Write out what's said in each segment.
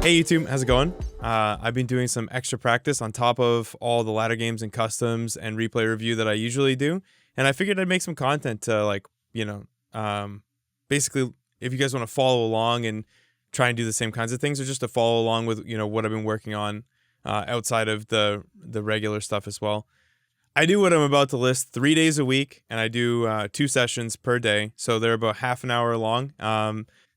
Hey YouTube, how's it going? I've been doing some extra practice on top of all the ladder games and customs and replay review that I usually do, and I figured I'd make some content to basically if you guys want to follow along and try and do the same kinds of things, or just to follow along with what I've been working on outside of the regular stuff as well. I do what I'm about to list 3 days a week, and I do 2 sessions per day, so they're about half an hour long.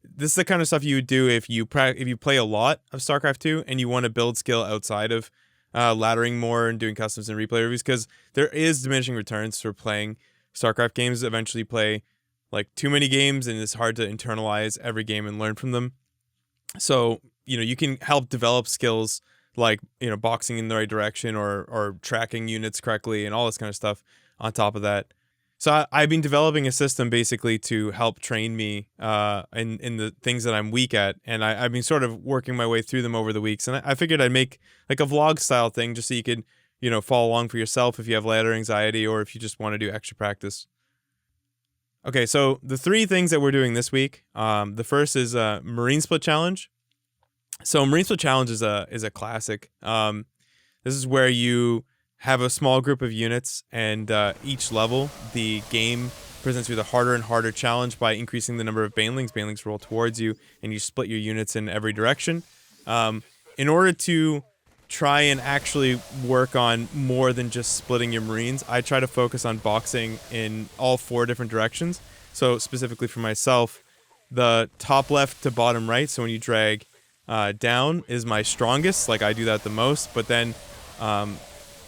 This is the kind of stuff you would do if you play a lot of StarCraft 2 and you want to build skill outside of laddering more and doing customs and replay reviews, because there is diminishing returns for playing StarCraft games. Eventually play like too many games and it's hard to internalize every game and learn from them. So, you can help develop skills like, boxing in the right direction or tracking units correctly and all this kind of stuff on top of that. So I've been developing a system basically to help train me in the things that I'm weak at, and I've been sort of working my way through them over the weeks. And I figured I'd make like a vlog style thing just so you could, follow along for yourself if you have ladder anxiety or if you just want to do extra practice. Okay, so the 3 things that we're doing this week. The first is Marine Split Challenge. So Marine Split Challenge is a classic. This is where you have a small group of units, and each level, the game presents you with a harder and harder challenge by increasing the number of banelings. Banelings roll towards you, and you split your units in every direction. In order to try and actually work on more than just splitting your Marines, I try to focus on boxing in all 4 different directions. So specifically for myself, the top left to bottom right, so when you drag down, is my strongest. Like, I do that the most, but then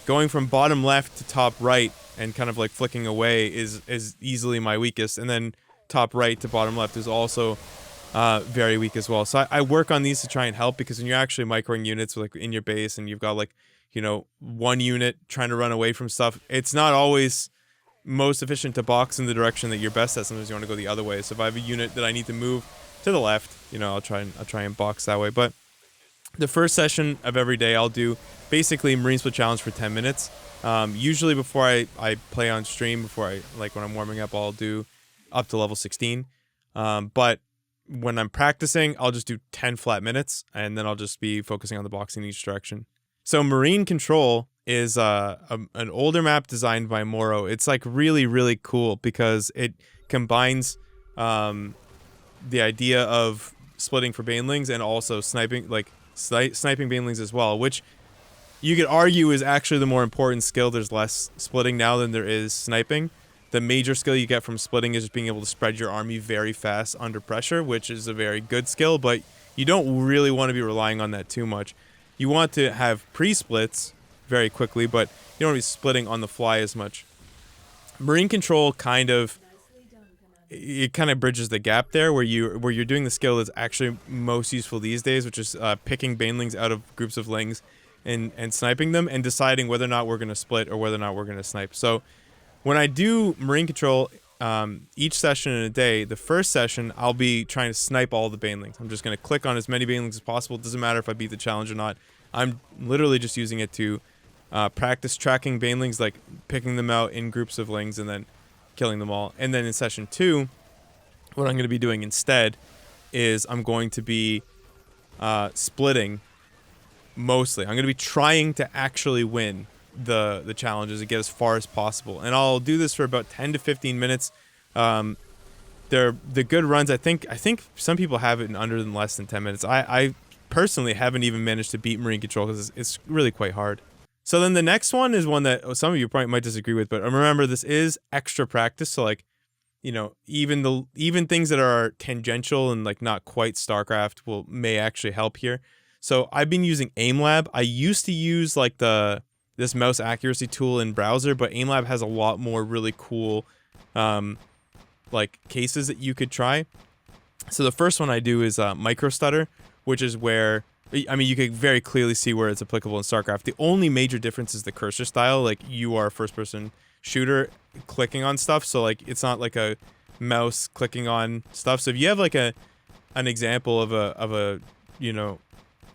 going from bottom left to top right and kind of like flicking away is easily my weakest, and then top right to bottom left is also very weak as well. So I work on these to try and help, because when you're actually microing units like in your base and you've got like 1 unit trying to run away from stuff, it's not always most efficient to box in the direction that you're best at. Sometimes you want to go the other way. So if I have a unit that I need to move to the left, I'll try and box that way. But the first session of every day, I'll do basically Marine Split Challenge for 10 minutes. Usually before I play on stream, when I'm warming up, I'll do up to level 16. But when I'm practicing, I'll just do 10 flat minutes, and then I'll just be focusing on the boxing in each direction. So Marine Control is an older map designed by Moro. It's like really, really cool because it combines the idea of splitting for banelings and also sniping banelings as well, which you could argue is actually the more important skill. There's less splitting now than there is sniping. The major skill you get from splitting is just being able to spread your army very fast under pressure, which is a very good skill, but you don't really want to be relying on that too much. You want to have pre-splits very quickly, but you don't want to be splitting on the fly as much. Marine Control kind of bridges the gap there, where you're doing the skill that's actually most useful these days, which is picking banelings out of groups of lings and sniping them and deciding whether or not we're going to split or whether or not we're going to snipe. So when I do Marine Control, each session in a day, the first session, I'll be trying to snipe all the banelings. I'm just going to click on as many banelings as possible. It doesn't matter if I beat the challenge or not. I'm literally just using it to practice tracking banelings, like picking them out in groups of lings and then killing them all. And then in session 2, what I'm going to be doing instead is I'm going to be splitting mostly. I'm going to be trying to actually win the challenges and get as far as possible. And I'll do this for about 10 to 15 minutes. They're the good runs. I think some people have it in under than less than 10 minutes. I personally haven't even managed to beat Marine Control because it's really quite hard. So then the next one is one that some of you probably might disagree with, but remember, this is extra practice. So like, you know, even things that are tangential and like not quite StarCraft may actually help here. So I've been using AimLab. I used to use like this mouse accuracy tool in browser, but AimLab has a lot more really cool like cases that you could try. So the first one I do is micro stutter, which is where, I mean, you can very clearly see where it's applicable in StarCraft. The only major difference is the cursor style. Like, you are a first-person shooter clicking on stuff, so like it's not like a mouse clicking on stuff. So if you have like an example of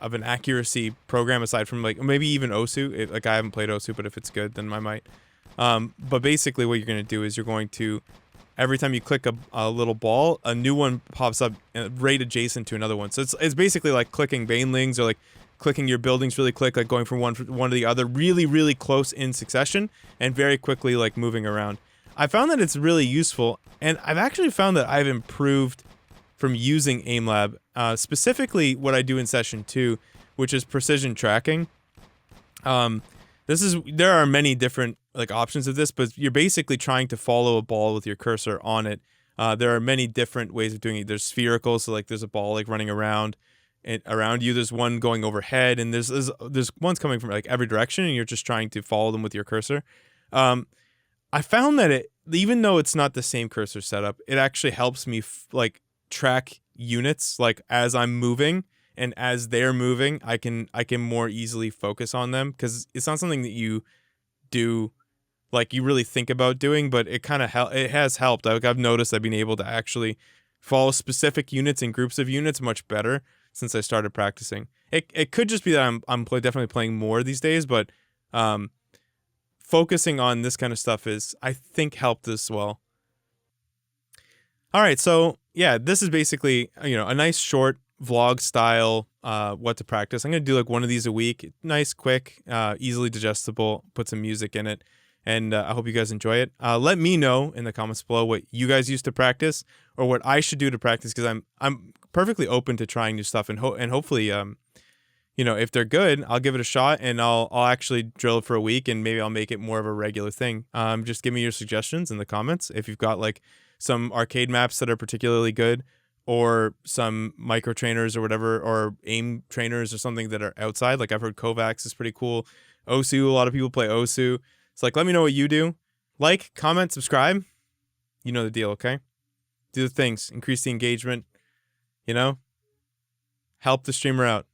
an accuracy program aside from like maybe even Osu, like I haven't played Osu, but if it's good, then I might. But basically, what you're gonna do is you're going to, every time you click a little ball, a new one pops up right adjacent to another one. So it's basically like clicking banelings or like clicking your buildings really quick, like going from one to the other, really, really close in succession and very quickly like moving around. I found that it's really useful, and I've actually found that I've improved from using AimLab, specifically what I do in session 2, which is precision tracking. There are many different like options of this, but you're basically trying to follow a ball with your cursor on it. There are many different ways of doing it. There's spherical, so like there's a ball like running around you. There's one going overhead, and there's ones coming from like every direction, and you're just trying to follow them with your cursor. I found that even though it's not the same cursor setup, it actually helps me like track units like as I'm moving. And as they're moving, I can more easily focus on them, because it's not something that you do, like you really think about doing, but it kind of it has helped. I've noticed I've been able to actually follow specific units and groups of units much better since I started practicing. It could just be that I'm definitely playing more these days, but focusing on this kind of stuff is, I think, helped as well. All right, so yeah, this is basically, you know, a nice short vlog style what to practice. I'm gonna do like one of these a week. Nice, quick, easily digestible. Put some music in it, and I hope you guys enjoy it. Let me know in the comments below what you guys used to practice or what I should do to practice, because I'm perfectly open to trying new stuff, and hopefully you know, if they're good, I'll give it a shot, and I'll actually drill it for a week, and maybe I'll make it more of a regular thing. Just give me your suggestions in the comments if you've got like some arcade maps that are particularly good, or some micro trainers or whatever, or aim trainers or something that are outside. Like I've heard Kovacs is pretty cool. Osu, a lot of people play Osu. It's like, let me know what you do. Like, comment, subscribe. You know the deal, okay? Do the things. Increase the engagement. You know? Help the streamer out.